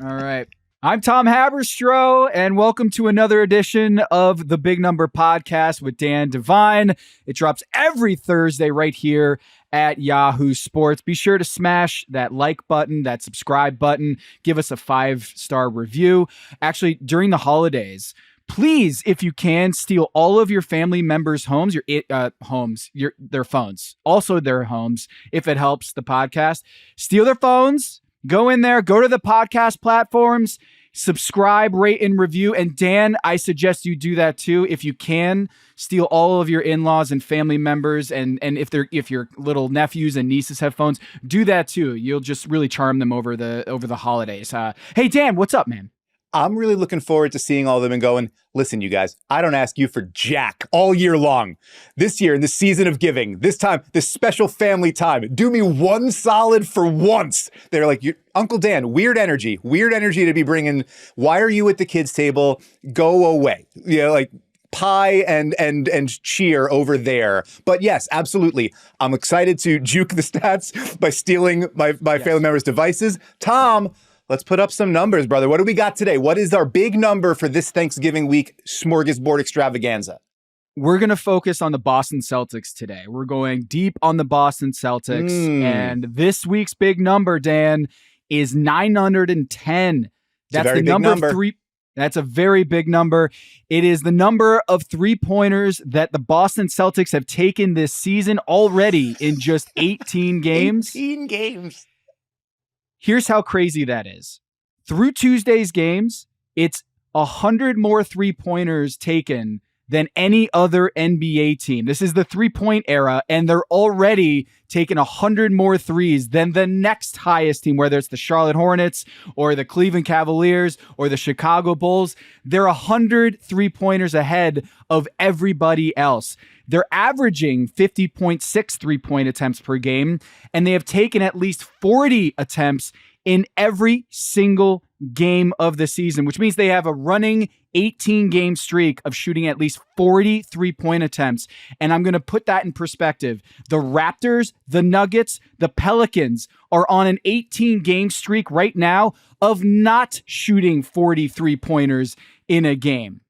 All right. I'm Tom Haberstroh, and welcome to another edition of the Big Number Podcast with Dan Devin. It drops every Thursday right here at Yahoo Sports. Be sure to smash that like button, that subscribe button. Give us a 5-star review. Actually, during the holidays, please, if you can, steal all of your family members' their phones, also their homes, if it helps the podcast. Steal their phones, go in there, go to the podcast platforms, subscribe, rate, and review. And Dan, I suggest you do that too. If you can, steal all of your in-laws and family members, and if your little nephews and nieces have phones, do that too. You'll just really charm them over the holidays. Hey Dan, what's up, man? I'm really looking forward to seeing all of them and going, listen, you guys, I don't ask you for jack all year long. This year, in the season of giving, this time, this special family time, do me one solid for once. They're like, Uncle Dan, weird energy to be bringing. Why are you at the kids' table? Go away. Like pie and cheer over there. But yes, absolutely. I'm excited to juke the stats by stealing my family members' devices. Tom, let's put up some numbers, brother. What do we got today? What is our big number for this Thanksgiving week smorgasbord extravaganza? We're going to focus on the Boston Celtics today. We're going deep on the Boston Celtics. And this week's big number, Dan, is 910. That's the number of three. That's a very big number. It is the number of three-pointers that the Boston Celtics have taken this season already in just 18 games. 18 games. Here's how crazy that is. Through Tuesday's games, it's 100 more three-pointers taken than any other NBA team. This is the three-point era, and they're already taking 100 more threes than the next highest team, whether it's the Charlotte Hornets or the Cleveland Cavaliers or the Chicago Bulls. They're 100 three-pointers ahead of everybody else. They're averaging 50.6 three-point attempts per game, and they have taken at least 40 attempts in every single game of the season, which means they have a running 18-game streak of shooting at least 40 three-point attempts. And I'm going to put that in perspective. The Raptors, the Nuggets, the Pelicans are on an 18-game streak right now of not shooting 40 three-pointers in a game.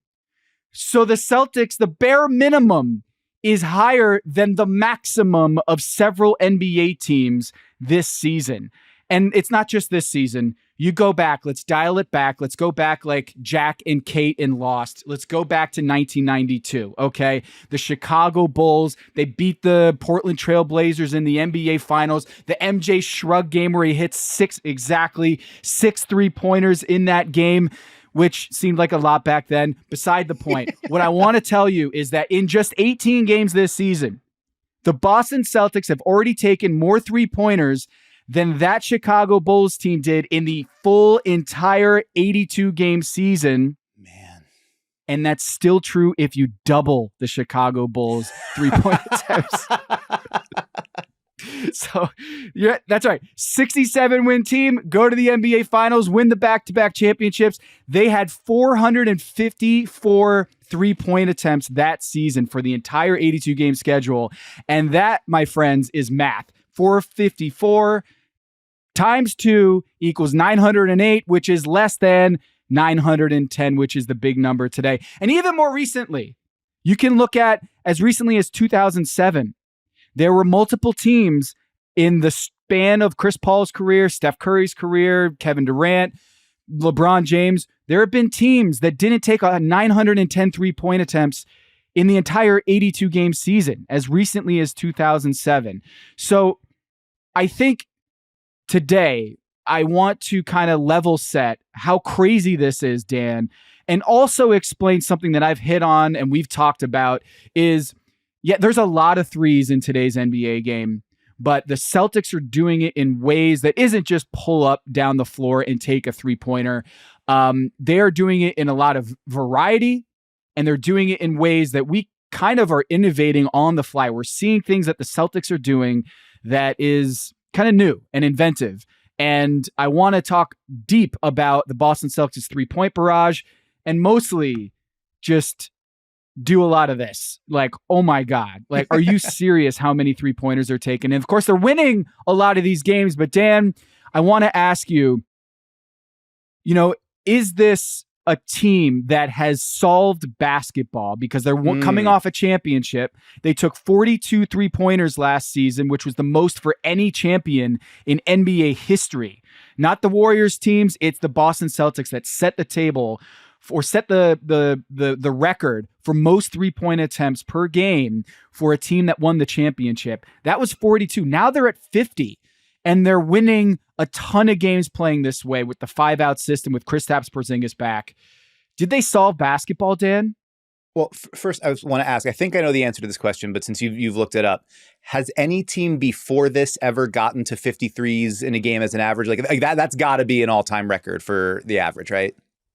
So the Celtics, the bare minimum is higher than the maximum of several NBA teams this season. And it's not just this season. You go back, let's dial it back. Let's go back like Jack and Kate in Lost. Let's go back to 1992, okay? The Chicago Bulls, they beat the Portland Trail Blazers in the NBA Finals. The MJ Shrug game where he hits six three-pointers in that game, which seemed like a lot back then. Beside the point, what I want to tell you is that in just 18 games this season, the Boston Celtics have already taken more three-pointers than that Chicago Bulls team did in the full entire 82-game season. Man. And that's still true if you double the Chicago Bulls three-point attempts. So, yeah, that's right. 67-win team, go to the NBA Finals, win the back-to-back championships. They had 454 three-point attempts that season for the entire 82-game schedule. And that, my friends, is math. 454 times 2 equals 908, which is less than 910, which is the big number today. And even more recently, you can look at as recently as 2007, there were multiple teams in the span of Chris Paul's career, Steph Curry's career, Kevin Durant, LeBron James. There have been teams that didn't take 910 three-point attempts in the entire 82-game season as recently as 2007. So I think today I want to kind of level set how crazy this is, Dan, and also explain something that I've hit on and we've talked about is, yeah, there's a lot of threes in today's NBA game, but the Celtics are doing it in ways that isn't just pull up down the floor and take a three-pointer. They are doing it in a lot of variety, and they're doing it in ways that we kind of are innovating on the fly. We're seeing things that the Celtics are doing that is kind of new and inventive. And I want to talk deep about the Boston Celtics three-point barrage and mostly just do a lot of this. Like, oh my God, like, are you serious how many three-pointers are taken? And of course, they're winning a lot of these games. But Dan, I want to ask you, is this a team that has solved basketball because they're coming off a championship? They took 42 3-pointers last season, which was the most for any champion in NBA history. Not the Warriors teams, it's the Boston Celtics that set the table or set the record for most 3-point attempts per game for a team that won the championship. That was 42. Now they're at 50. And they're winning a ton of games playing this way with the 5-out system with Kristaps Porzingis back. Did they solve basketball, Dan? Well, first, I want to ask, I think I know the answer to this question, but since you've looked it up, has any team before this ever gotten to 53s in a game as an average? Like that's got to be an all-time record for the average, right?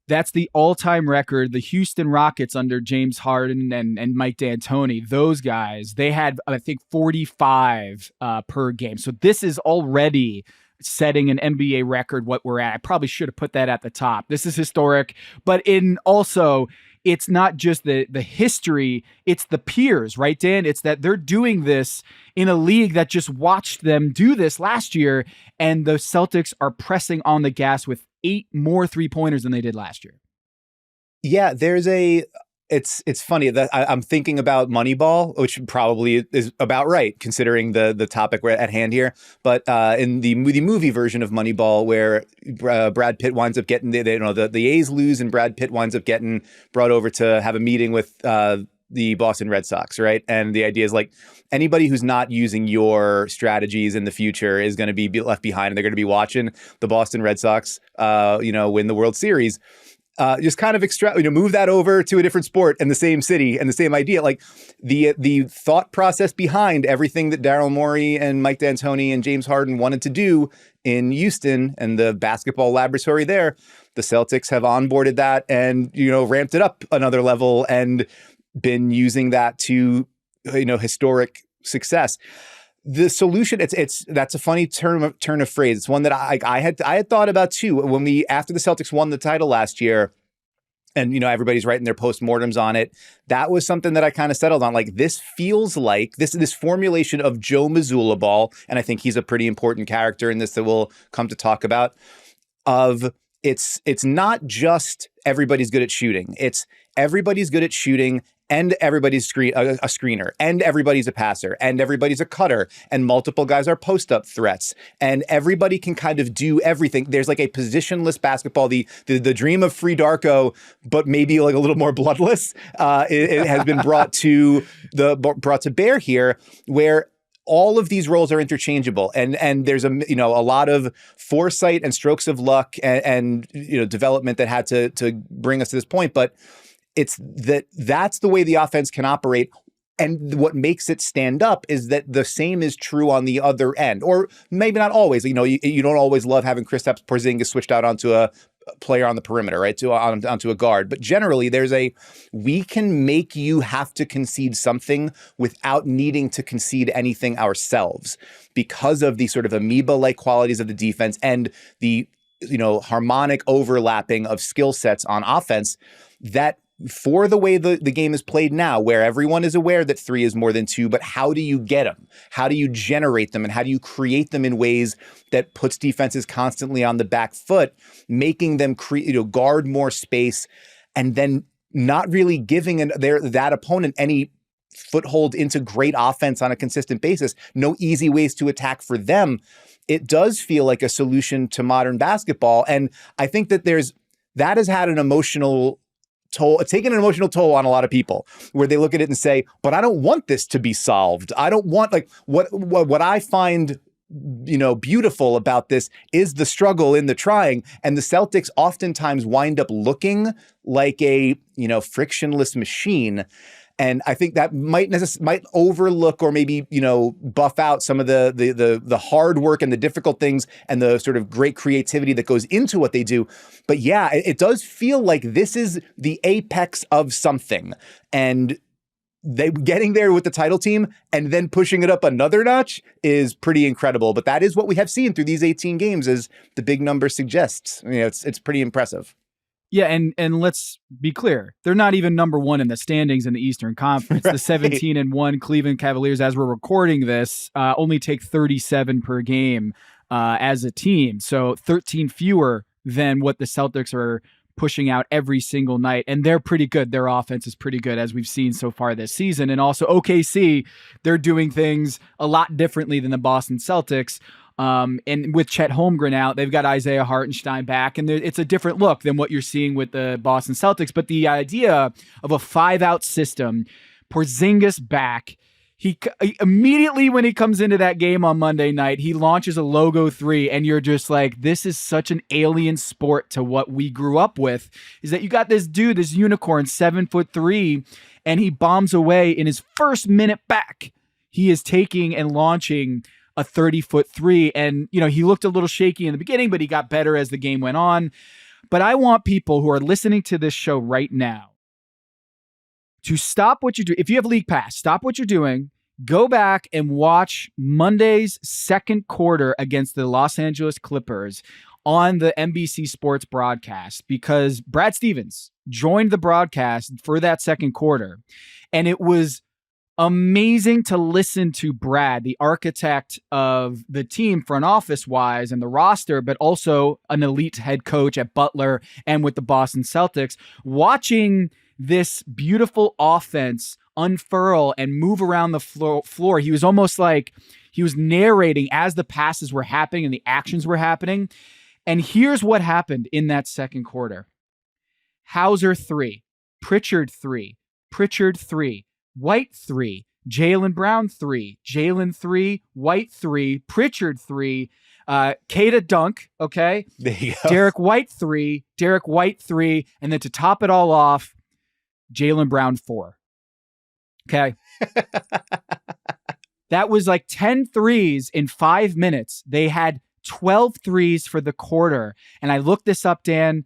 That's the all-time record. The Houston Rockets under James Harden and Mike D'Antoni, those guys, they had, I think, 45 per game. So this is already setting an NBA record what we're at. I probably should have put that at the top. This is historic, but it's not just the history, it's the peers, right, Dan? It's that they're doing this in a league that just watched them do this last year, and the Celtics are pressing on the gas with 8 more 3-pointers than they did last year. Yeah, it's funny that I'm thinking about Moneyball, which probably is about right considering the topic we're at hand here. But in the movie version of Moneyball, where Brad Pitt winds up getting the A's lose and Brad Pitt winds up getting brought over to have a meeting with the Boston Red Sox, right? And the idea is like anybody who's not using your strategies in the future is going to be left behind, and they're going to be watching the Boston Red Sox, win the World Series. Just kind of move that over to a different sport in the same city and the same idea. Like the thought process behind everything that Daryl Morey and Mike D'Antoni and James Harden wanted to do in Houston and the basketball laboratory there, the Celtics have onboarded that and, ramped it up another level and been using that to, historic success. The solution, that's a funny turn of phrase. It's one that I had thought about too when after the Celtics won the title last year, and everybody's writing their postmortems on it. That was something that I kind of settled on. Like this feels like this formulation of Joe Mazzulla ball, and I think he's a pretty important character in this that we'll come to talk about. It's not just everybody's good at shooting. It's everybody's good at shooting. And everybody's a screener, and everybody's a passer, and everybody's a cutter, and multiple guys are post-up threats, and everybody can kind of do everything. There's like a positionless basketball, the dream of Free Darko, but maybe like a little more bloodless. It has been brought to bear here, where all of these roles are interchangeable, and there's a lot of foresight and strokes of luck and development that had to bring us to this point, but it's that's the way the offense can operate. And what makes it stand up is that the same is true on the other end, or maybe not always. You don't always love having Kristaps Porzingis switched out onto a player on the perimeter, right? Onto a guard. But generally, we can make you have to concede something without needing to concede anything ourselves because of the sort of amoeba-like qualities of the defense and the harmonic overlapping of skill sets on offense that. For the way the game is played now, where everyone is aware that 3 is more than 2, but how do you get them? How do you generate them? And how do you create them in ways that puts defenses constantly on the back foot, making them guard more space, and then not really giving that opponent any foothold into great offense on a consistent basis? No easy ways to attack for them. It does feel like a solution to modern basketball. And I think that that has had an emotional toll. It's taken an emotional toll on a lot of people where they look at it and say, but I don't want this to be solved. I don't want what I find beautiful about this is the struggle in the trying. And the Celtics oftentimes wind up looking like a frictionless machine. And I think that might overlook or maybe, buff out some of the hard work and the difficult things and the sort of great creativity that goes into what they do. But yeah, it does feel like this is the apex of something. And they getting there with the title team and then pushing it up another notch is pretty incredible. But that is what we have seen through these 18 games, as the big number suggests. It's pretty impressive. Yeah, and let's be clear. They're not even number one in the standings in the Eastern Conference. Right. The 17-1 Cleveland Cavaliers, as we're recording this, only take 37 per game. as a team. So 13 fewer than what the Celtics are pushing out every single night. And they're pretty good. Their offense is pretty good, as we've seen so far this season. And also OKC, they're doing things a lot differently than the Boston Celtics. And with Chet Holmgren out, they've got Isaiah Hartenstein back, and it's a different look than what you're seeing with the Boston Celtics. But the idea of a 5-out system, Porzingis back, he immediately when he comes into that game on Monday night, he launches a logo 3, and you're just like, this is such an alien sport to what we grew up with, is that you got this dude, this unicorn, 7'3", and he bombs away in his first minute back. He is taking and launching a 30-foot 3. And, he looked a little shaky in the beginning, but he got better as the game went on. But I want people who are listening to this show right now to stop what you do. If you have League Pass, stop what you're doing, go back and watch Monday's second quarter against the Los Angeles Clippers on the NBC Sports broadcast, because Brad Stevens joined the broadcast for that second quarter. And it was amazing to listen to Brad, the architect of the team front office wise and the roster, but also an elite head coach at Butler and with the Boston Celtics, watching this beautiful offense unfurl and move around the floor. He was almost like he was narrating as the passes were happening and the actions were happening. And here's what happened in that second quarter. Hauser 3, Pritchard 3, Pritchard 3, White 3, Jaylen Brown 3, Jaylen 3, White 3, Pritchard 3, Kata dunk, okay? There you go. Derrick White 3, Derrick White 3, and then to top it all off, Jaylen Brown 4. Okay? That was like 10 threes in 5 minutes. They had 12 threes for the quarter. And I looked this up, Dan.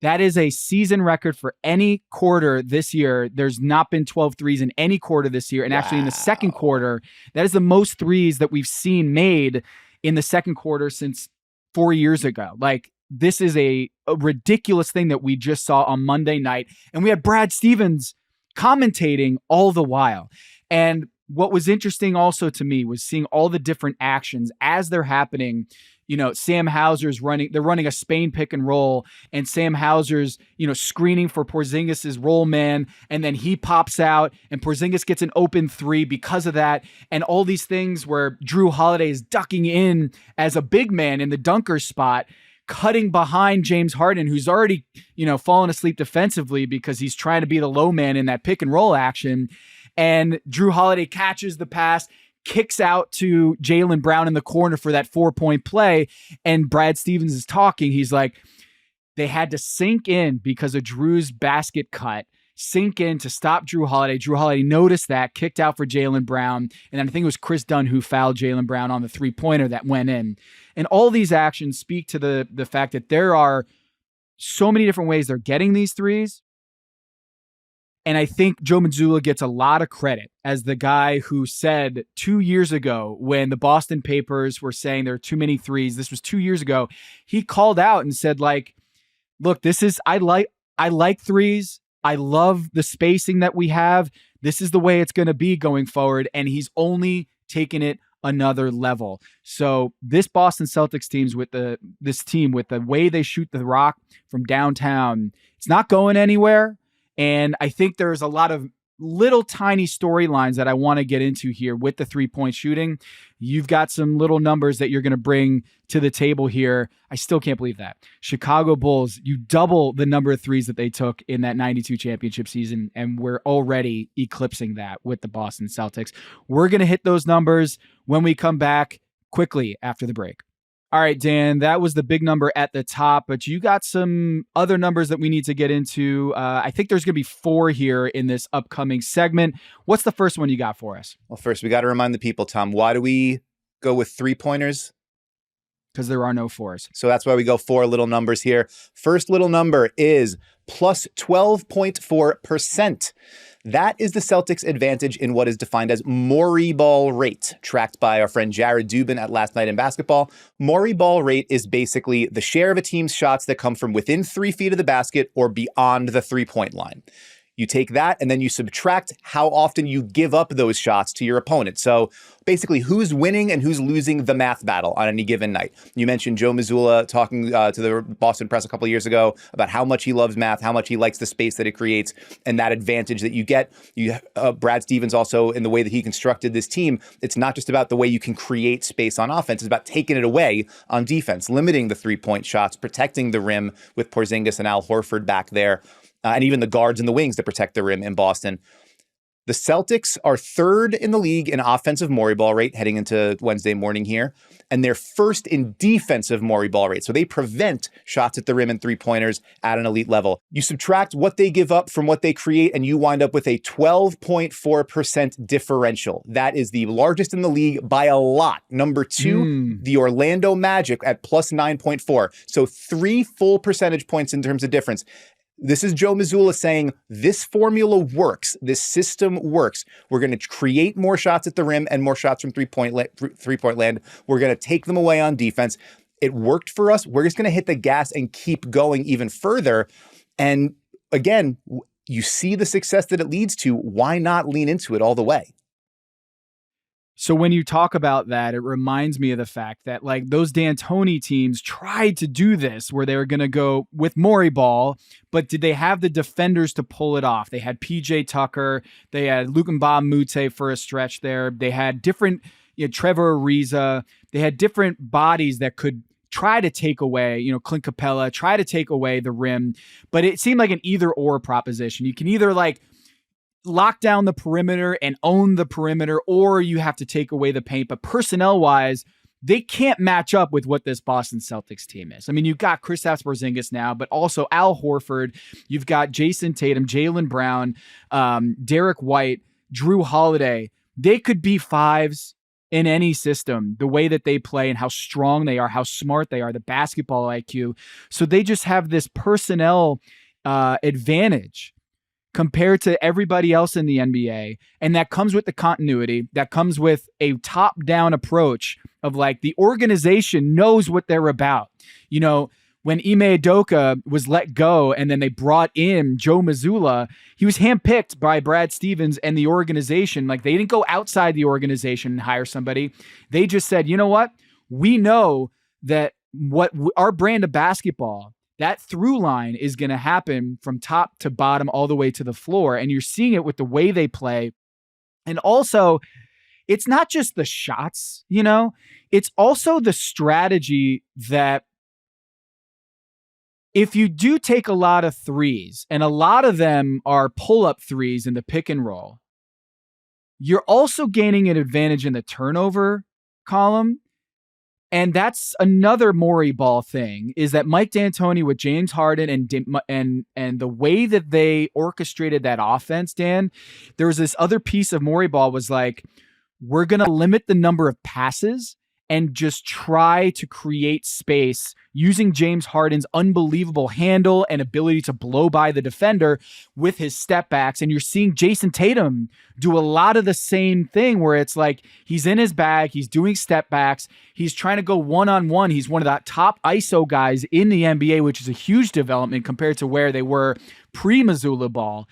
That is a season record for any quarter this year. There's not been 12 threes in any quarter this year. And actually in the second quarter, that is the most threes that we've seen made in the second quarter since 4 years ago. Like, this is a ridiculous thing that we just saw on Monday night. And we had Brad Stevens commentating all the while. And what was interesting also to me was seeing all the different actions as they're happening. Sam Hauser's they're running a Spain pick and roll, and Sam Hauser's, screening for Porzingis's roll man. And then he pops out and Porzingis gets an open 3 because of that. And all these things where Drew Holiday is ducking in as a big man in the dunker spot, cutting behind James Harden, who's already, fallen asleep defensively because he's trying to be the low man in that pick and roll action. And Drew Holiday catches the pass, kicks out to Jaylen Brown in the corner for that 4-point play. And Brad Stevens is talking. He's like, they had to sink in because of Drew's basket cut, sink in to stop Drew Holiday. Drew Holiday noticed that, kicked out for Jaylen Brown. And then I think it was Chris Dunn who fouled Jaylen Brown on the 3-pointer that went in. And all these actions speak to the fact that there are so many different ways they're getting these threes. And I think Joe Mazzulla gets a lot of credit as the guy who said 2 years ago, when the Boston papers were saying there are too many threes, this was 2 years ago, he called out and said, like, look, I like threes. I love the spacing that we have. This is the way it's going to be going forward. And he's only taken it another level. So this Boston Celtics team with the way they shoot the rock from downtown, it's not going anywhere. And I think there's a lot of little tiny storylines that I want to get into here with the 3-point shooting. You've got some little numbers that you're going to bring to the table here. I still can't believe that. Chicago Bulls, you double the number of threes that they took in that 92 championship season, and we're already eclipsing that with the Boston Celtics. We're going to hit those numbers when we come back quickly after the break. All right, Dan, that was the big number at the top, but you got some other numbers that we need to get into. I think there's going to be 4 here in this upcoming segment. What's the first one you got for us? Well, first, we got to remind the people, Tom, why do we go with 3-pointers? Because there are no 4s. So that's why we go 4 little numbers here. First little number is plus 12.4%. That is the Celtics' advantage in what is defined as Morey ball rate, tracked by our friend Jared Dubin at Last Night in Basketball. Morey ball rate is basically the share of a team's shots that come from within 3 feet of the basket or beyond the 3-point line. You take that and then you subtract how often you give up those shots to your opponent. So basically, who's winning and who's losing the math battle on any given night. You mentioned Joe Mazzulla talking to the Boston press a couple of years ago about how much he loves math, how much he likes the space that it creates, and that advantage that you get. Brad Stevens also, in the way that he constructed this team, it's not just about the way you can create space on offense, it's about taking it away on defense, limiting the three-point shots, protecting the rim with Porzingis and Al Horford back there. And even the guards and the wings that protect the rim in Boston. The Celtics are third in the league in offensive Morey ball rate heading into Wednesday morning here, and they're first in defensive Morey ball rate. So they prevent shots at the rim and three-pointers at an elite level. You subtract what they give up from what they create, and you wind up with a 12.4% differential. That is the largest in the league by a lot. Number two, the Orlando Magic at plus 9.4. So 3 full percentage points in terms of difference. This is Joe Mazzulla saying this formula works. This system works. We're going to create more shots at the rim and more shots from three-point land. We're going to take them away on defense. It worked for us. We're just going to hit the gas and keep going even further. And again, you see the success that it leads to. Why not lean into it all the way? So when you talk about that, it reminds me of the fact that like those D'Antoni teams tried to do this where they were going to go with Morey ball, but did they have the defenders to pull it off? They had PJ Tucker, they had Luke Mbah-a-Moute for a stretch there. They had different, Trevor Ariza. They had different bodies that could try to take away, Clint Capella, try to take away the rim, but it seemed like an either or proposition. You can either like lock down the perimeter and own the perimeter, or you have to take away the paint. But personnel-wise, they can't match up with what this Boston Celtics team is. I mean, you've got Kristaps Porzingis now, but also Al Horford. You've got Jason Tatum, Jaylen Brown, Derrick White, Drew Holiday. They could be fives in any system, the way that they play and how strong they are, how smart they are, the basketball IQ. So they just have this personnel advantage compared to everybody else in the NBA. And that comes with the continuity, that comes with a top-down approach of like the organization knows what they're about. When Ime Udoka was let go and then they brought in Joe Mazzulla, he was handpicked by Brad Stevens and the organization. Like they didn't go outside the organization and hire somebody. They just said, you know what? We know that what our brand of basketball, that through line is going to happen from top to bottom all the way to the floor. And you're seeing it with the way they play. And also, it's not just the shots, it's also the strategy that if you do take a lot of threes, and a lot of them are pull-up threes in the pick and roll, you're also gaining an advantage in the turnover column. And that's another Morey ball thing, is that Mike D'Antoni with James Harden and the way that they orchestrated that offense, Dan, there was this other piece of Morey ball was like, we're going to limit the number of passes and just try to create space using James Harden's unbelievable handle and ability to blow by the defender with his step backs. And you're seeing Jason Tatum do a lot of the same thing where it's like he's in his bag, he's doing step backs, he's trying to go one-on-one. He's one of the top ISO guys in the NBA, which is a huge development compared to where they were pre-Mazzulla ball.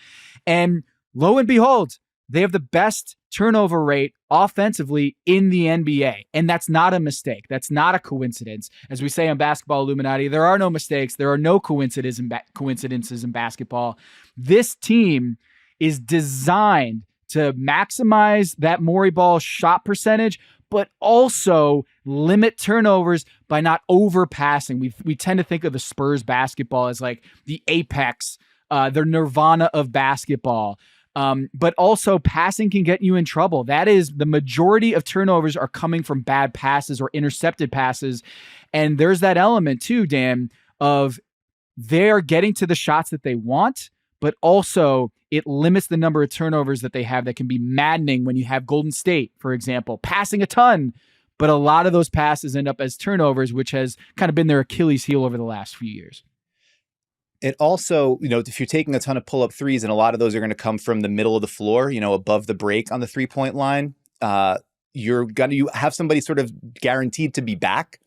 And lo and behold, they have the best turnover rate offensively in the NBA. And that's not a mistake. That's not a coincidence. As we say on Basketball Illuminati, there are no mistakes. There are no coincidences in basketball. This team is designed to maximize that Morey ball shot percentage, but also limit turnovers by not overpassing. We tend to think of the Spurs basketball as like the apex, the nirvana of basketball. But also passing can get you in trouble. That is, the majority of turnovers are coming from bad passes or intercepted passes. And there's that element too, Dan, of they're getting to the shots that they want, but also it limits the number of turnovers that they have that can be maddening when you have Golden State, for example, passing a ton, but a lot of those passes end up as turnovers, which has kind of been their Achilles heel over the last few years. It also, if you're taking a ton of pull-up threes, and a lot of those are going to come from the middle of the floor, above the break on the three-point line, you have somebody sort of guaranteed to be back.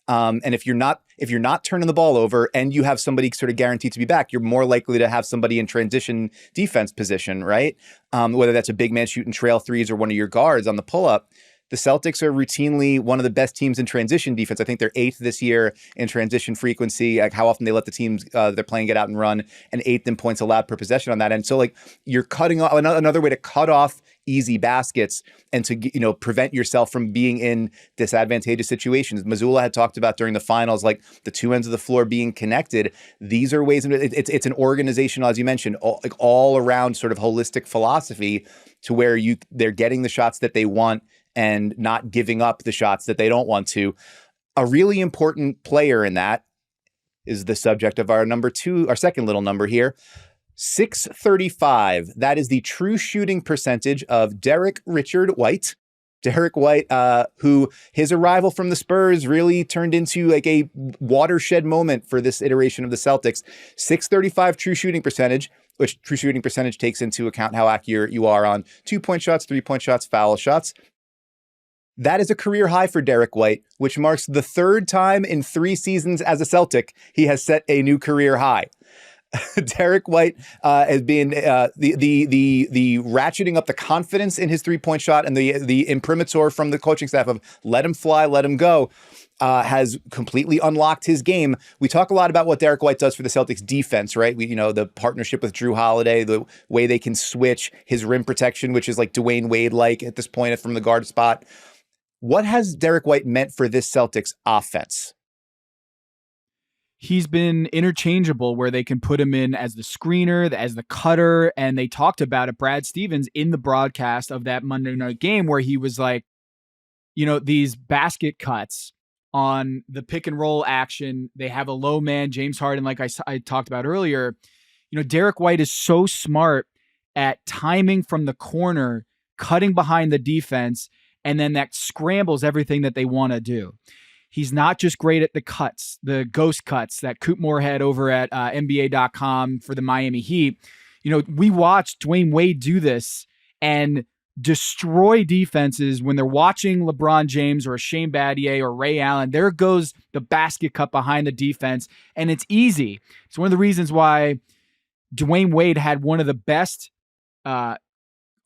And if you're not turning the ball over and you have somebody sort of guaranteed to be back, you're more likely to have somebody in transition defense position, right? Whether that's a big man shooting trail threes or one of your guards on the pull-up. The Celtics are routinely one of the best teams in transition defense. I think they're 8th this year in transition frequency, like how often they let the teams they're playing get out and run, and 8th in points allowed per possession on that. And so like you're cutting off another way to cut off easy baskets and to prevent yourself from being in disadvantageous situations. Mazzulla had talked about during the finals, like the two ends of the floor being connected. These are ways it's an organizational, as you mentioned, all around sort of holistic philosophy to where they're getting the shots that they want and not giving up the shots that they don't want to. A really important player in that is the subject of our second little number here. 635. That is the true shooting percentage of Derrick Richard White. Derrick White, who his arrival from the Spurs really turned into like a watershed moment for this iteration of the Celtics. 635 true shooting percentage, which true shooting percentage takes into account how accurate you are on 2-point shots, 3-point shots, foul shots. That is a career high for Derrick White, which marks the third time in 3 seasons as a Celtic he has set a new career high. Derrick White has been the ratcheting up the confidence in his 3-point shot and the imprimatur from the coaching staff of let him fly, let him go, has completely unlocked his game. We talk a lot about what Derrick White does for the Celtics defense, right? The partnership with Drew Holiday, the way they can switch his rim protection, which is like Dwayne Wade-like at this point from the guard spot. What has Derrick White meant for this Celtics offense? He's been interchangeable where they can put him in as the screener, as the cutter. And they talked about it, Brad Stevens, in the broadcast of that Monday night game where he was like, these basket cuts on the pick and roll action. They have a low man, James Harden, like I talked about earlier. Derrick White is so smart at timing from the corner, cutting behind the defense, and then that scrambles everything that they want to do. He's not just great at the cuts, the ghost cuts that Coop Moore had over at NBA.com for the Miami Heat. We watched Dwayne Wade do this and destroy defenses when they're watching LeBron James or Shane Battier or Ray Allen. There goes the basket cut behind the defense, and it's easy. It's one of the reasons why Dwayne Wade had one of the best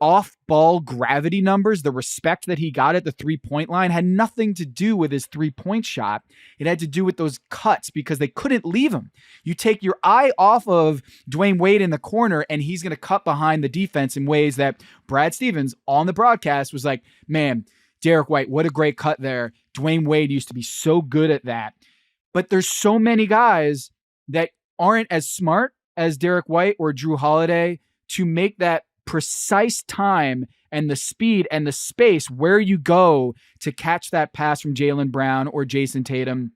off-ball gravity numbers. The respect that he got at the three-point line had nothing to do with his three-point shot. It had to do with those cuts because they couldn't leave him. You take your eye off of Dwayne Wade in the corner and he's going to cut behind the defense in ways that Brad Stevens on the broadcast was like, man, Derrick White, what a great cut there. Dwayne Wade used to be so good at that. But there's so many guys that aren't as smart as Derrick White or Drew Holiday to make that precise time and the speed and the space where you go to catch that pass from Jaylen Brown or Jason Tatum.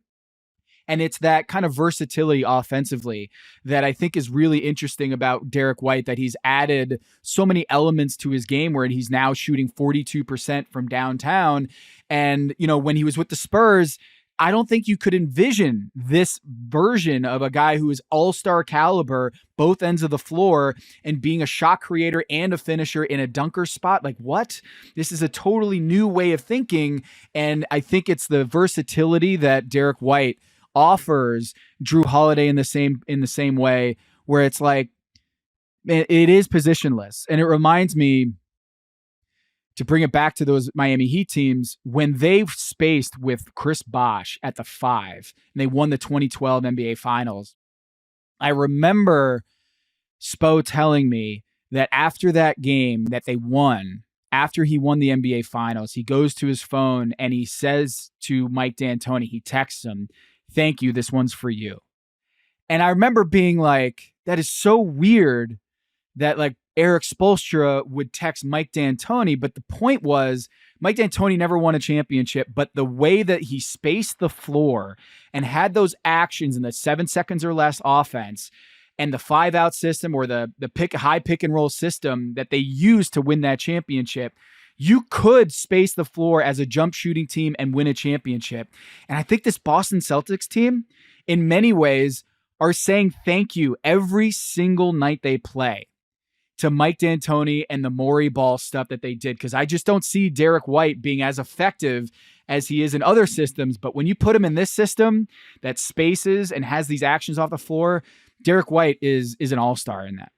And it's that kind of versatility offensively that I think is really interesting about Derrick White, that he's added so many elements to his game where he's now shooting 42% from downtown. And, when he was with the Spurs, I don't think you could envision this version of a guy who is all-star caliber, both ends of the floor, and being a shot creator and a finisher in a dunker spot. Like, what? This is a totally new way of thinking. And I think it's the versatility that Derrick White offers Drew Holiday in the same way, where it's like, it is positionless. And it reminds me, to bring it back to those Miami Heat teams, when they spaced with Chris Bosh at the 5 and they won the 2012 NBA Finals, I remember Spo telling me that after that game that they won, after he won the NBA Finals, he goes to his phone and he says to Mike D'Antoni, he texts him, "Thank you, this one's for you." And I remember being like, that is so weird that like Eric Spoelstra would text Mike D'Antoni, but the point was Mike D'Antoni never won a championship, but the way that he spaced the floor and had those actions in the 7 seconds or less offense and the 5-out system or the high pick and roll system that they used to win that championship, you could space the floor as a jump shooting team and win a championship. And I think this Boston Celtics team, in many ways, are saying thank you every single night they play to Mike D'Antoni and the Morey ball stuff that they did, because I just don't see Derrick White being as effective as he is in other systems. But when you put him in this system that spaces and has these actions off the floor, Derrick White is an all-star in that.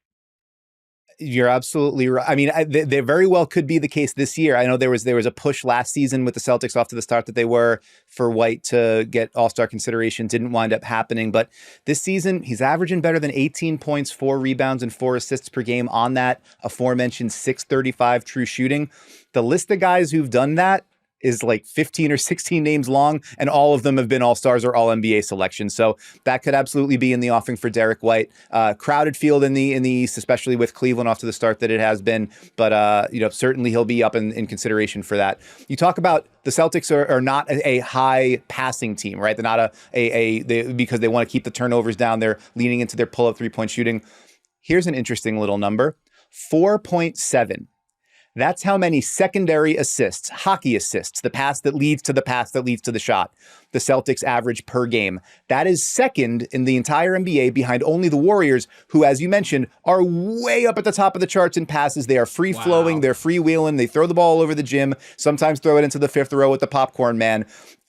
You're absolutely right. I mean, they very well could be the case this year. I know there was a push last season with the Celtics off to the start that they were for White to get all-star consideration. Didn't wind up happening. But this season, he's averaging better than 18 points, 4 rebounds, and 4 assists per game on that aforementioned .635 true shooting. The list of guys who've done that is like 15 or 16 names long, and all of them have been all-stars or all-NBA selections. So that could absolutely be in the offing for Derrick White. Crowded field in the East, especially with Cleveland off to the start that it has been. But certainly he'll be up in consideration for that. You talk about the Celtics are not a high passing team, right? They're not because they want to keep the turnovers down. They're leaning into their pull-up three-point shooting. Here's an interesting little number: 4.7. That's how many secondary assists, hockey assists, the pass that leads to the pass that leads to the shot, the Celtics average per game. That is second in the entire NBA behind only the Warriors, who, as you mentioned, are way up at the top of the charts in passes. They are free-flowing, They're freewheeling, they throw the ball all over the gym, sometimes throw it into the fifth row with the popcorn man.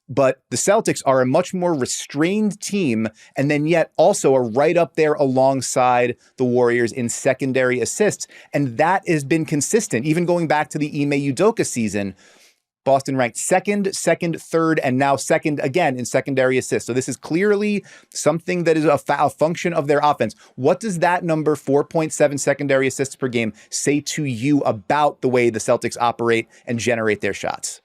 But the Celtics are a much more restrained team, and then yet also are right up there alongside the Warriors in secondary assists. And that has been consistent, even going back to the Ime Udoka season. Boston ranked second, third, and now second again in secondary assists. So this is clearly something that is a function of their offense. What does that number, 4.7 secondary assists per game, say to you about the way the Celtics operate and generate their shots?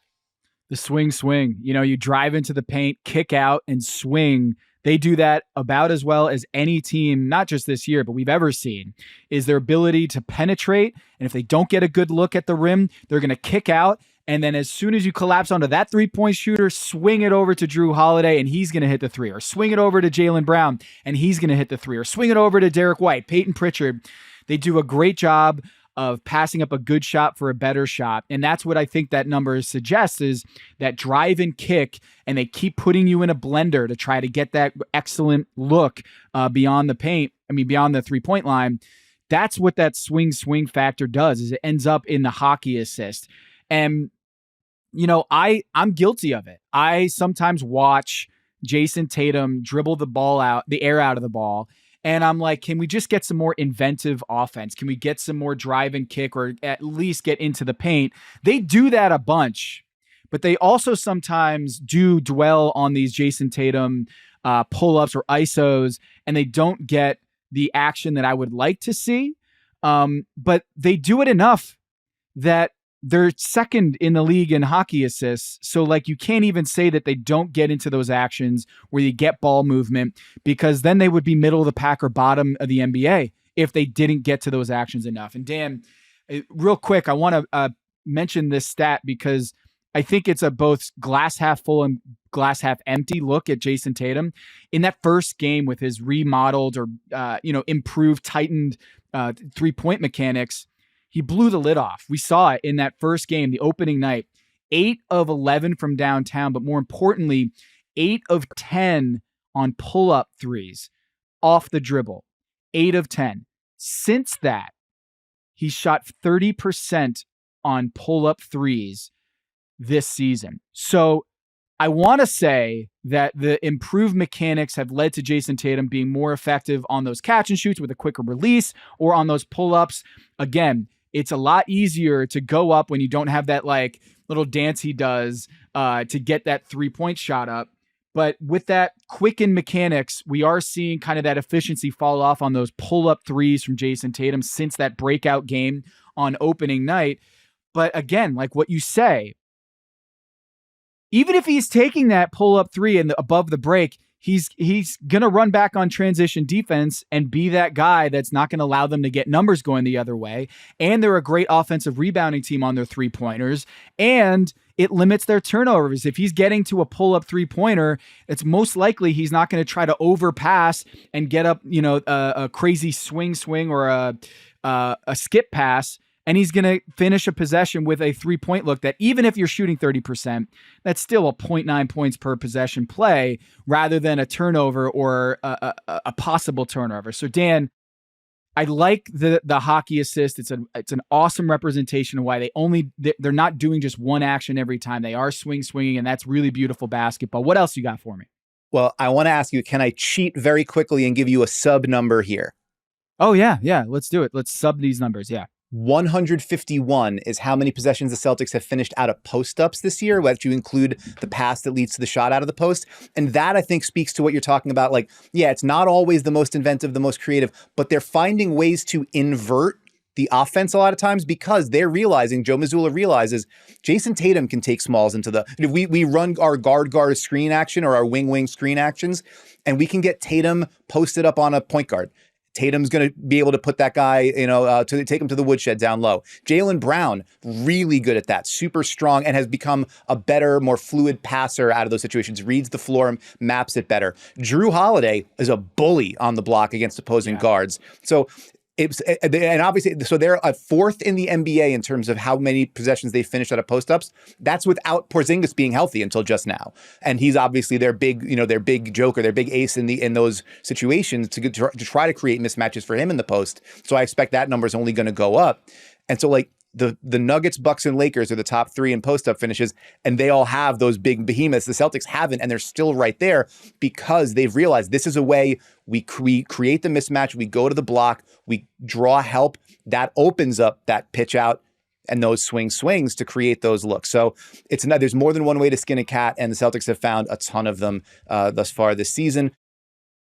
The swing. You drive into the paint, kick out, and swing. They do that about as well as any team, not just this year, but we've ever seen, is their ability to penetrate. And if they don't get a good look at the rim, they're going to kick out. And then as soon as you collapse onto that three-point shooter, swing it over to Drew Holiday, and he's going to hit the three. Or swing it over to Jaylen Brown, and he's going to hit the three. Or swing it over to Derrick White, Peyton Pritchard. They do a great job of passing up a good shot for a better shot. And that's what I think that number suggests, is that drive and kick, and they keep putting you in a blender to try to get that excellent look beyond the paint. Beyond the three-point line. That's what that swing factor does, is it ends up in the hockey assist. And, I'm guilty of it. I sometimes watch Jason Tatum dribble the air out of the ball, and I'm like, can we just get some more inventive offense? Can we get some more drive and kick, or at least get into the paint? They do that a bunch, but they also sometimes do dwell on these Jason Tatum pull-ups or ISOs, and they don't get the action that I would like to see. But they do it enough that they're second in the league in hockey assists. So you can't even say that they don't get into those actions where you get ball movement, because then they would be middle of the pack or bottom of the NBA if they didn't get to those actions enough. And Dan, real quick, I want to mention this stat because I think it's a both glass half full and glass half empty look at Jason Tatum. In that first game with his remodeled or improved, tightened three-point mechanics, he blew the lid off. We saw it in that first game, the opening night. 8 of 11 from downtown, but more importantly, 8 of 10 on pull-up threes off the dribble. 8 of 10. Since that, he shot 30% on pull-up threes this season. So I want to say that the improved mechanics have led to Jason Tatum being more effective on those catch and shoots with a quicker release, or on those pull-ups. Again, it's a lot easier to go up when you don't have that little dance he does to get that three-point shot up. But with that quickened mechanics, we are seeing kind of that efficiency fall off on those pull-up threes from Jason Tatum since that breakout game on opening night. But again, like what you say, even if he's taking that pull-up three and above the break, he's going to run back on transition defense and be that guy that's not going to allow them to get numbers going the other way. And they're a great offensive rebounding team on their three-pointers, and it limits their turnovers. If he's getting to a pull-up three-pointer, it's most likely he's not going to try to overpass and get up, a crazy swing or a skip pass. And he's going to finish a possession with a three-point look that, even if you're shooting 30%, that's still a 0.9 points per possession play rather than a turnover or a possible turnover. So, Dan, I like the hockey assist. It's an awesome representation of why they're not doing just one action every time. They are swinging, and that's really beautiful basketball. What else you got for me? Well, I want to ask you, can I cheat very quickly and give you a sub number here? Oh, yeah. Let's do it. Let's sub these numbers. Yeah. 151 is how many possessions the Celtics have finished out of post-ups this year, whether you include the pass that leads to the shot out of the post. And that, I think, speaks to what you're talking about. Like, yeah, it's not always the most inventive, the most creative, but they're finding ways to invert the offense a lot of times because they're realizing, Joe Mazzulla realizes, Jason Tatum can take smalls into the, we run our guard screen action or our wing screen actions, and we can get Tatum posted up on a point guard. Tatum's going to be able to put that guy, to take him to the woodshed down low. Jaylen Brown, really good at that, super strong, and has become a better, more fluid passer out of those situations, reads the floor, maps it better. Jrue Holiday is a bully on the block against opposing guards. So and obviously, so they're a fourth in the NBA in terms of how many possessions they finished out of post-ups. That's without Porzingis being healthy until just now. And he's obviously their big joker, their big ace in those situations to try to create mismatches for him in the post. So I expect that number is only going to go up. And so like the Nuggets, Bucks, and Lakers are the top three in post-up finishes, and they all have those big behemoths. The Celtics haven't, and they're still right there because they've realized this is a way we create the mismatch, we go to the block, we draw help, that opens up that pitch out and those swings to create those looks. So there's more than one way to skin a cat, and the Celtics have found a ton of them thus far this season.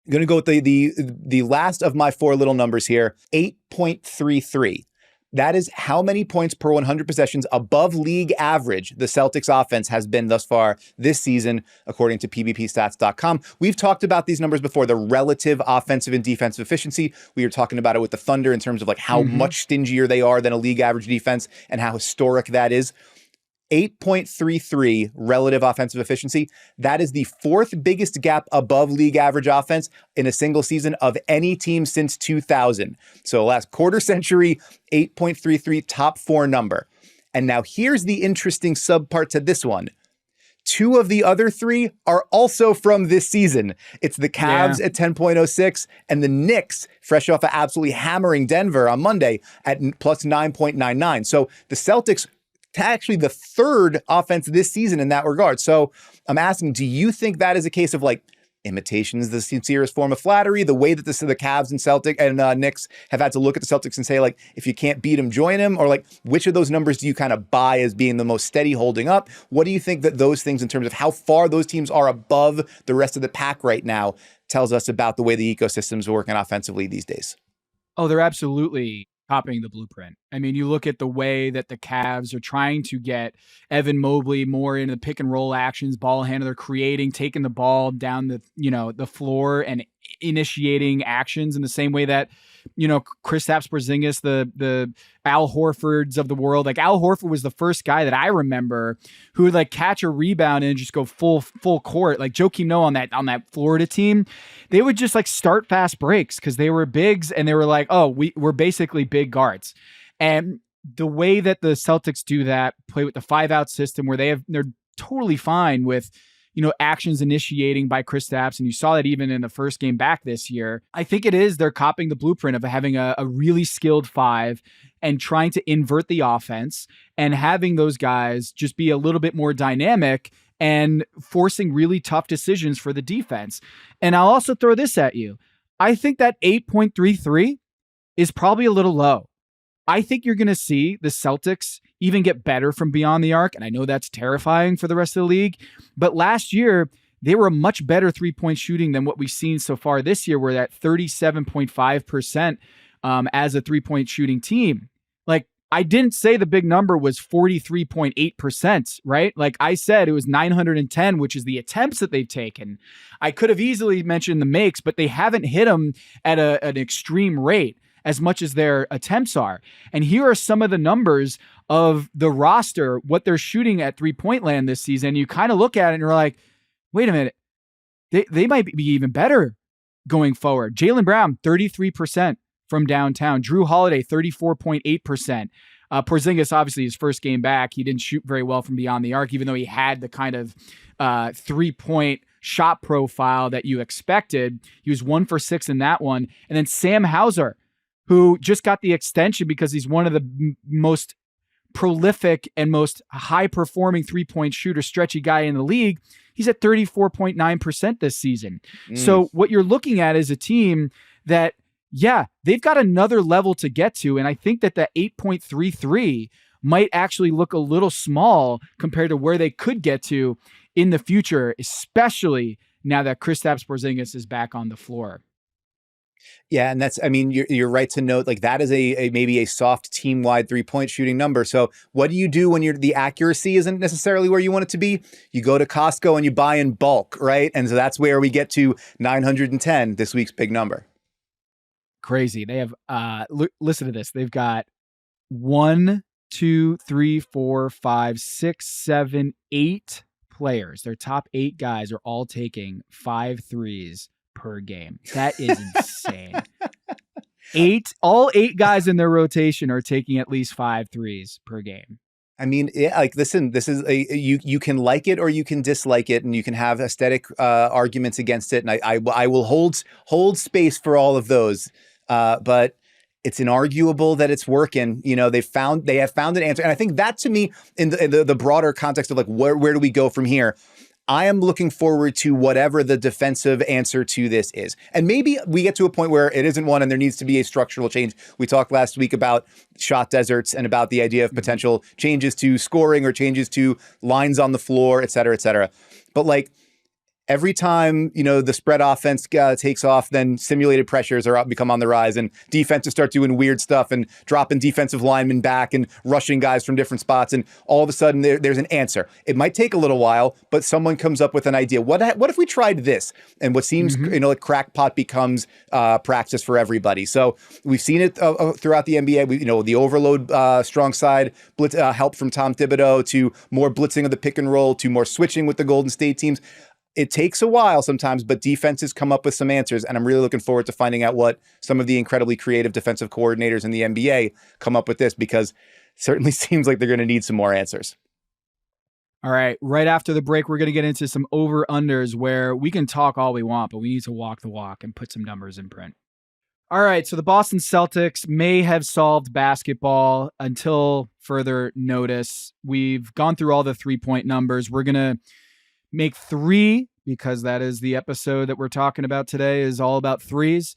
I'm going to go with the last of my four little numbers here, 8.33. That is how many points per 100 possessions above league average the Celtics offense has been thus far this season, according to pbpstats.com. We've talked about these numbers before, the relative offensive and defensive efficiency. We were talking about it with the Thunder in terms of like how much stingier they are than a league average defense and how historic that is. 8.33 relative offensive efficiency. That is the fourth biggest gap above league average offense in a single season of any team since 2000. So last quarter century, 8.33 top four number. And now here's the interesting subpart to this one. Two of the other three are also from this season. It's the Cavs at 10.06 and the Knicks, fresh off of absolutely hammering Denver on Monday, at plus 9.99. So the Celtics actually the third offense this season in that regard. So I'm asking, do you think that is a case of like imitation is the sincerest form of flattery? The way that the Cavs and Celtics and Knicks have had to look at the Celtics and say, like, if you can't beat them, join them? Or like, which of those numbers do you kind of buy as being the most steady holding up? What do you think that those things in terms of how far those teams are above the rest of the pack right now tells us about the way the ecosystems are working offensively these days? Oh, they're absolutely copying the blueprint. I mean, you look at the way that the Cavs are trying to get Evan Mobley more into the pick and roll actions, ball handler, creating, taking the ball down the floor and initiating actions in the same way that, Kristaps Porzingis, the Al Horfords of the world. Like Al Horford was the first guy that I remember who would like catch a rebound and just go full court. Like Joakim Noah on that Florida team, they would just like start fast breaks because they were bigs and they were like, oh, we're basically big guards. And the way that the Celtics do that, play with the 5-out system where they're totally fine with, actions initiating by Kristaps, and you saw that even in the first game back this year. I think they're copying the blueprint of having a really skilled five and trying to invert the offense and having those guys just be a little bit more dynamic and forcing really tough decisions for the defense. And I'll also throw this at you. I think that 8.33 is probably a little low. I think you're going to see the Celtics even get better from beyond the arc. And I know that's terrifying for the rest of the league. But last year, they were a much better three-point shooting than what we've seen so far this year. We're at 37.5% as a three-point shooting team. Like, I didn't say the big number was 43.8%, right? Like I said, it was 910, which is the attempts that they've taken. I could have easily mentioned the makes, but they haven't hit them at an extreme rate as much as their attempts are. And here are some of the numbers of the roster, what they're shooting at three-point land this season. You kind of look at it and you're like, wait a minute, they might be even better going forward. Jaylen Brown, 33% from downtown. Jrue Holiday, 34.8%. Porzingis, obviously his first game back, he didn't shoot very well from beyond the arc, even though he had the kind of three-point shot profile that you expected. He was 1 for 6 in that one. And then Sam Hauser, who just got the extension because he's one of the most prolific and most high-performing three-point shooter, stretchy guy in the league. He's at 34.9% this season. So what you're looking at is a team that, yeah, they've got another level to get to, and I think that 8.33 might actually look a little small compared to where they could get to in the future, especially now that Kristaps Porzingis is back on the floor. Yeah, and that's, I mean, you're right to note, like, that is a maybe a soft team-wide three-point shooting number. So what do you do when the accuracy isn't necessarily where you want it to be? You go to Costco and you buy in bulk, right? And so that's where we get to 910, this week's big number. Crazy. They have, listen to this. They've got 1, 2, 3, 4, 5, 6, 7, 8 players. Their top 8 guys are all taking 5 threes per game. That is insane. All 8 guys in their rotation are taking at least 5 threes per game. I mean, yeah, like, listen, this is you can like it or you can dislike it, and you can have aesthetic arguments against it. And I will hold space for all of those. But it's inarguable that it's working. You know, they have found an answer. And I think that, to me, in the broader context of like, where do we go from here? I am looking forward to whatever the defensive answer to this is. And maybe we get to a point where it isn't one and there needs to be a structural change. We talked last week about shot deserts and about the idea of potential changes to scoring or changes to lines on the floor, et cetera, et cetera. But like, every time, you know, the spread offense takes off, then simulated pressures become on the rise, and defenses start doing weird stuff and dropping defensive linemen back and rushing guys from different spots. And all of a sudden there's an answer. It might take a little while, but someone comes up with an idea. What if we tried this? And what seems, you know, like crackpot becomes practice for everybody. So we've seen it throughout the NBA. You know, the overload strong side blitz, help from Tom Thibodeau, to more blitzing of the pick and roll, to more switching with the Golden State teams. It takes a while sometimes, but defenses come up with some answers, and I'm really looking forward to finding out what some of the incredibly creative defensive coordinators in the NBA come up with this, because it certainly seems like they're going to need some more answers. All right, right after the break, we're going to get into some over-unders where we can talk all we want, but we need to walk the walk and put some numbers in print. All right, so the Boston Celtics may have solved basketball until further notice. We've gone through all the three-point numbers. We're going to make 3, because that is the episode that we're talking about today, is all about threes.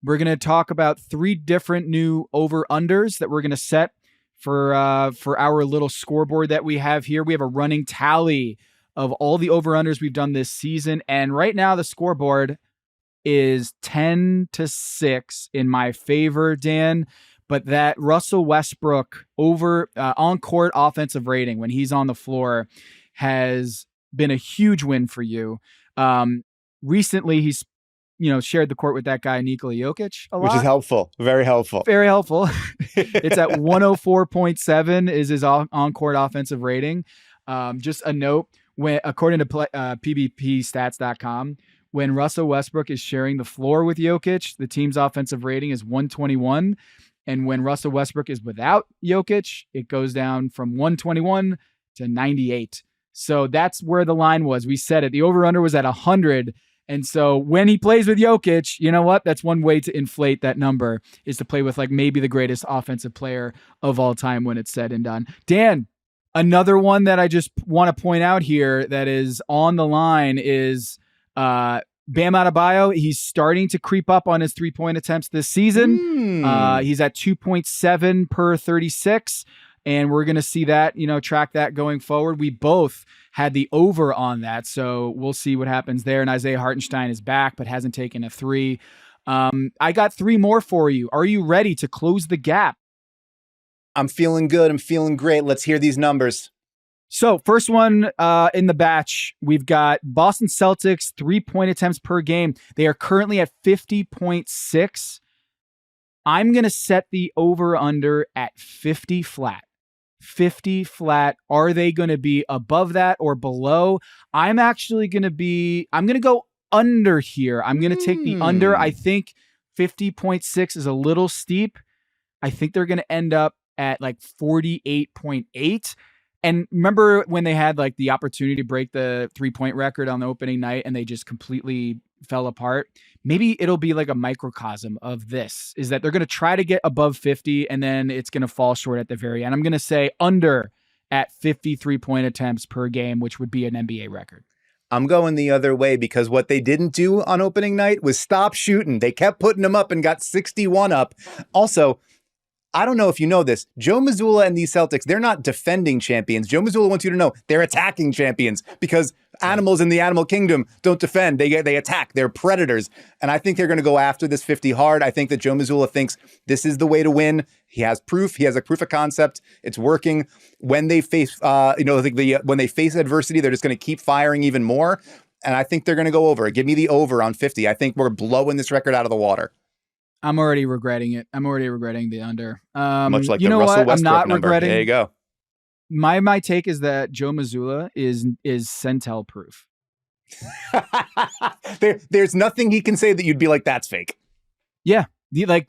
We're going to talk about 3 different new over-unders that we're going to set for our little scoreboard that we have here. We have a running tally of all the over-unders we've done this season, and right now the scoreboard is 10-6 in my favor, Dan. But that Russell Westbrook over on-court offensive rating when he's on the floor has been a huge win for you. Recently, he's shared the court with that guy Nikola Jokic a lot, which is helpful, very helpful, very helpful. It's at 104.7 is his on-court offensive rating. Just a note: when according to PBPstats.com, when Russell Westbrook is sharing the floor with Jokic, the team's offensive rating is 121, and when Russell Westbrook is without Jokic, it goes down from 121 to 98. So that's where the line was. We said it. The over-under was at 100. And so when he plays with Jokic, you know what? That's one way to inflate that number, is to play with like maybe the greatest offensive player of all time when it's said and done. Dan, another one that I just want to point out here that is on the line is Bam Adebayo. He's starting to creep up on his three-point attempts this season. He's at 2.7 per 36. And we're going to see that, track that going forward. We both had the over on that, so we'll see what happens there. And Isaiah Hartenstein is back, but hasn't taken a 3. I got 3 more for you. Are you ready to close the gap? I'm feeling good. I'm feeling great. Let's hear these numbers. So first one in the batch, we've got Boston Celtics 3-point attempts per game. They are currently at 50.6. I'm going to set the over-under at 50 flat. 50 flat. Are they going to be above that or below? I'm going to go under here. I'm going to take the under. I think 50.6 is a little steep. I think they're going to end up at like 48.8. And remember when they had like the opportunity to break the 3-point record on the opening night and they just completely fell apart. Maybe it'll be like a microcosm of this, is that they're going to try to get above 50 and then it's going to fall short at the very end. I'm going to say under at 53 point attempts per game, which would be an NBA record. I'm going the other way because what they didn't do on opening night was stop shooting. They kept putting them up and got 61 up. Also, I don't know if you know this, Joe Mazzulla and these Celtics, they're not defending champions. Joe Mazzulla wants you to know they're attacking champions because animals in the animal kingdom don't defend. They attack. They're predators. And I think they're going to go after this 50 hard. I think that Joe Mazzulla thinks this is the way to win. He has proof. He has a proof of concept. It's working. When they face, when they face adversity, they're just going to keep firing even more. And I think they're going to go over. Give me the over on 50. I think we're blowing this record out of the water. I'm already regretting it. I'm already regretting the under. Much like you the know Russell what? Westbrook I'm not number. regretting. There you go. My take is that Joe Mazzulla is Centel proof. There's nothing he can say that you'd be like, that's fake. Yeah.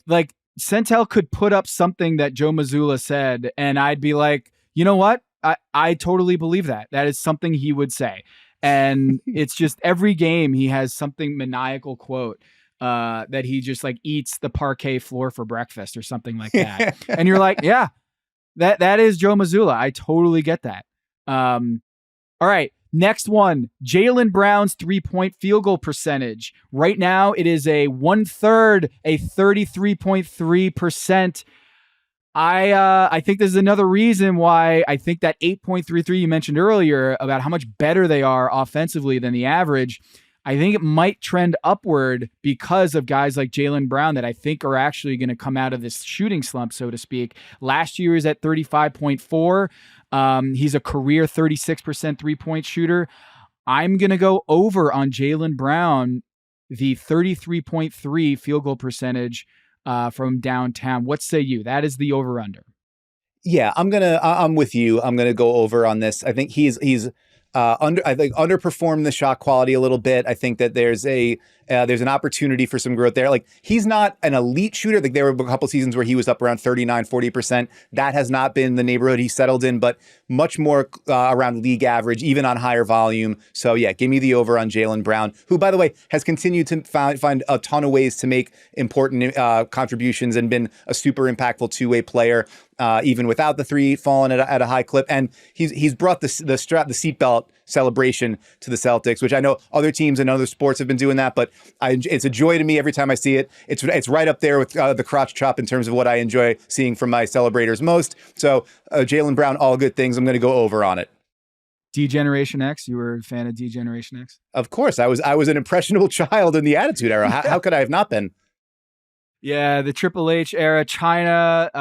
Like Centel could put up something that Joe Mazzulla said, and I'd be like, you know what? I totally believe that. That is something he would say. And it's just every game he has something maniacal quote that he just like eats the parquet floor for breakfast or something like that. And you're like, yeah, that is Joe Mazzulla. I totally get that. All right. Next one, Jaylen Brown's 3-point field goal percentage. Right now, it is a 1/3, a 33.3%. I think this is another reason why I think that 8.33 you mentioned earlier about how much better they are offensively than the average. I think it might trend upward because of guys like Jaylen Brown that I think are actually going to come out of this shooting slump, so to speak. Last year is at 35.4. He's a career 36% three-point shooter. I'm going to go over on Jaylen Brown, the 33.3 field goal percentage from downtown. What say you? That is the over-under. Yeah, I'm with you. I'm going to go over on this. I think he's underperformed the shot quality a little bit. I think that there's an opportunity for some growth there. Like, he's not an elite shooter. Like, there were a couple seasons where he was up around 39, 40%. That has not been the neighborhood he settled in, but much more around league average, even on higher volume. So yeah, give me the over on Jaylen Brown, who, by the way, has continued to find a ton of ways to make important contributions and been a super impactful two-way player. Even without the three falling at a high clip. And he's brought the seatbelt celebration to the Celtics, which I know other teams and other sports have been doing that, but it's a joy to me every time I see it. It's right up there with the crotch chop in terms of what I enjoy seeing from my celebrators most. So Jaylen Brown, all good things. I'm going to go over on it. D-Generation X? You were a fan of D-Generation X? Of course. I was an impressionable child in the Attitude Era. How could I have not been? Yeah, the Triple H era, China.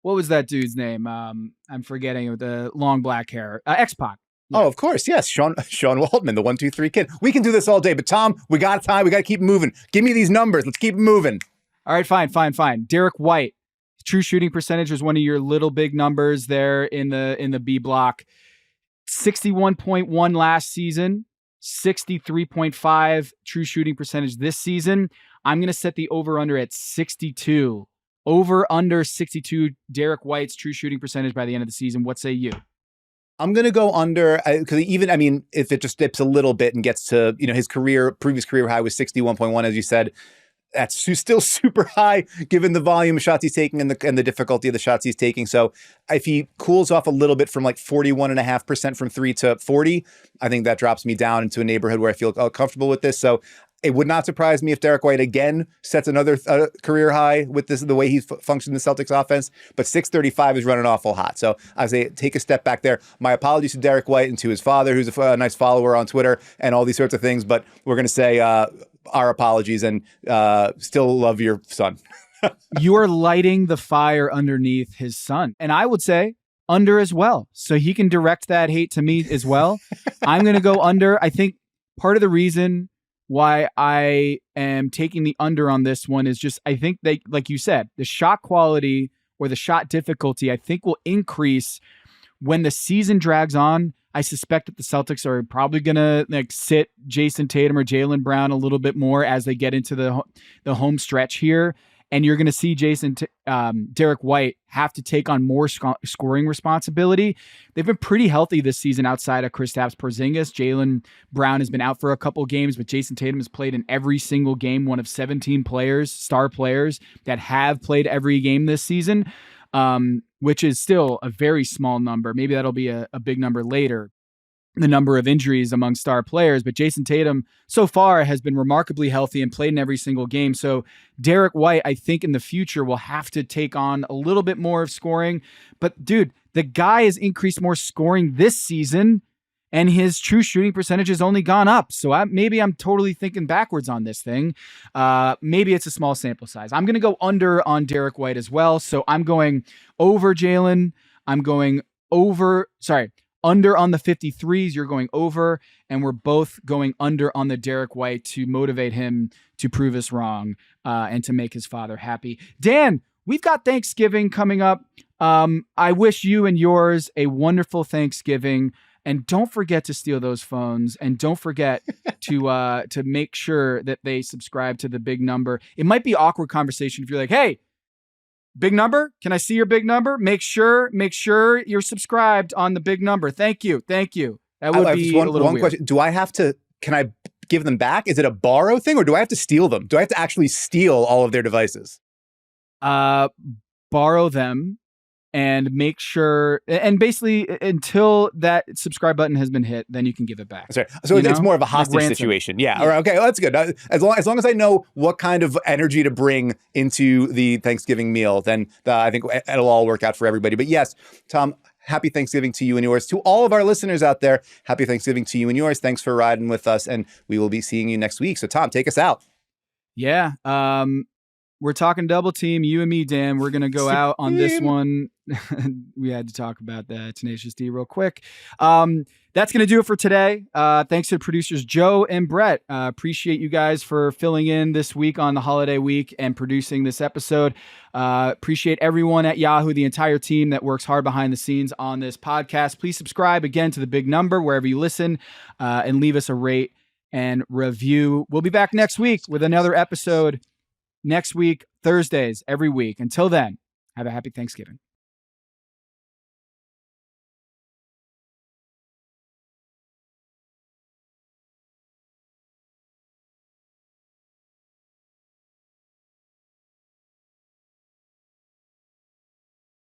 What was that dude's name? I'm forgetting, with the long black hair. X-Pac. Yeah. Oh, of course. Yes. Sean Waldman, the 1, 2, 3 kid. We can do this all day, but Tom, we got time. We got to keep moving. Give me these numbers. Let's keep moving. All right, fine. Derrick White, true shooting percentage was one of your little big numbers there in the B block. 61.1 last season, 63.5 true shooting percentage this season. I'm going to set the over-under at 62. Over under 62, Derrick White's true shooting percentage by the end of the season. What say you? I'm going to go under, because if it just dips a little bit and gets to, his previous career high was 61.1, as you said, that's still super high given the volume of shots he's taking and the difficulty of the shots he's taking. So if he cools off a little bit from like 41.5% from three to 40, I think that drops me down into a neighborhood where I feel comfortable with this. So it would not surprise me if Derrick White again sets another career high with the way he's functioned in the Celtics offense, but 635 is running awful hot. So I say take a step back there. My apologies to Derrick White and to his father, who's a nice follower on Twitter and all these sorts of things, but we're going to say our apologies and still love your son. You are lighting the fire underneath his son. And I would say under as well. So he can direct that hate to me as well. I'm going to go under. I think part of the reason why I am taking the under on this one is just, I think they, like you said, the shot quality or the shot difficulty, I think will increase when the season drags on. I suspect that the Celtics are probably going to sit Jason Tatum or Jaylen Brown a little bit more as they get into the home stretch here. and you're going to see Derrick White have to take on more scoring responsibility. They've been pretty healthy this season outside of Kristaps Porzingis. Jaylen Brown has been out for a couple games, but Jason Tatum has played in every single game, one of 17 star players that have played every game this season, which is still a very small number. Maybe that'll be a big number later, the number of injuries among star players, but Jason Tatum so far has been remarkably healthy and played in every single game. So Derrick White, I think in the future will have to take on a little bit more of scoring, but dude, the guy has increased more scoring this season and his true shooting percentage has only gone up. So maybe I'm totally thinking backwards on this thing. Maybe it's a small sample size. I'm going to go under on Derrick White as well. So I'm going over Jaylen. I'm going under on the 53s, you're going over, and we're both going under on the Derrick White to motivate him to prove us wrong and to make his father happy. Dan, we've got Thanksgiving coming up. I wish you and yours a wonderful Thanksgiving, and don't forget to steal those phones, and don't forget to make sure that they subscribe to the Big Number. It might be awkward conversation if you're like, hey, Big Number, can I see your Big Number? Make sure you're subscribed on the Big Number. Thank you. That would be a little weird. Question. Can I give them back? Is it a borrow thing, or do I have to steal them? Do I have to actually steal all of their devices? Borrow them and make sure, and basically until that subscribe button has been hit, then you can give it back. Sorry. So it's more of a hostage situation. Yeah. All right. Okay. Well, that's good. As long as I know what kind of energy to bring into the Thanksgiving meal, then I think it'll all work out for everybody. But yes, Tom, happy Thanksgiving to you and yours. To all of our listeners out there, happy Thanksgiving to you and yours. Thanks for riding with us, and we will be seeing you next week. So Tom, take us out. Yeah. We're talking double team, you and me, Dan. We're going to go out on this one. We had to talk about that Tenacious D real quick. That's going to do it for today. Thanks to producers Joe and Brett. Appreciate you guys for filling in this week on the holiday week and producing this episode. Appreciate everyone at Yahoo, the entire team that works hard behind the scenes on this podcast. Please subscribe again to the Big Number wherever you listen, and leave us a rate and review. We'll be back next week with another episode. Next week, Thursdays, every week. Until then, have a happy Thanksgiving.